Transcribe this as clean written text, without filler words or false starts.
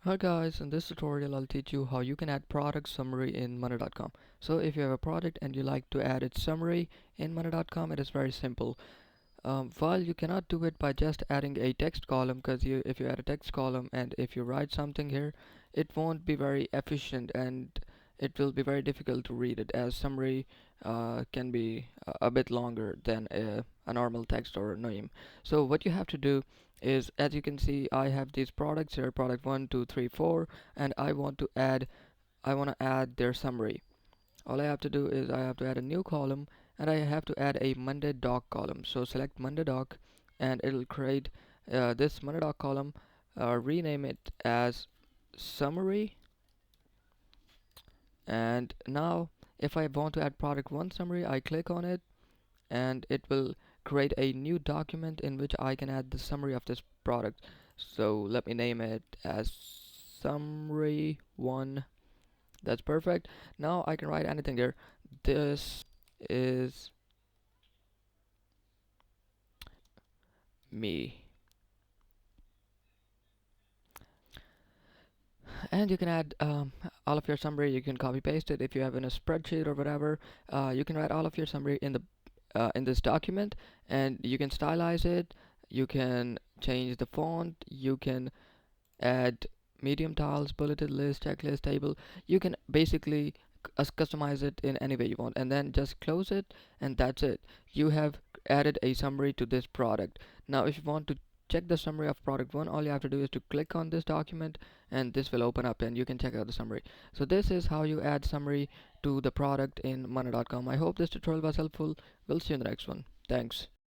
Hi guys, in this tutorial I'll teach you how you can add product summary in monday.com. So if you have a product and you like to add its summary in monday.com, it is very simple. While you cannot do it by just adding a text column, because if you add a text column and if you write something here, it won't be very efficient and it will be very difficult to read it, as summary can be a bit longer than a normal text or name. So what you have to do is, as you can see, I have these products here, product 1 2 3 4, and I want to add their summary. All I have to do is I have to add a new column, and I have to add a Monday doc column. So select Monday doc, and it'll create this Monday doc column, rename it as summary. And now if I want to add product 1 summary, I click on it and it will create a new document in which I can add the summary of this product. So let me name it as summary 1. That's perfect. Now I can write anything there. This is me. And you can add all of your summary. You can copy paste it if you have in a spreadsheet or whatever. You can write all of your summary in this document, and you can stylize it. You can change the font. You can add medium tiles, bulleted list, checklist, table. You can basically customize it in any way you want, and then just close it, and that's it. You have added a summary to this product. Now if you want to check the summary of product 1, all you have to do is to click on this document, and this will open up and you can check out the summary. So this is how you add summary to the product in monday.com. I hope this tutorial was helpful. We'll see you in the next one. Thanks.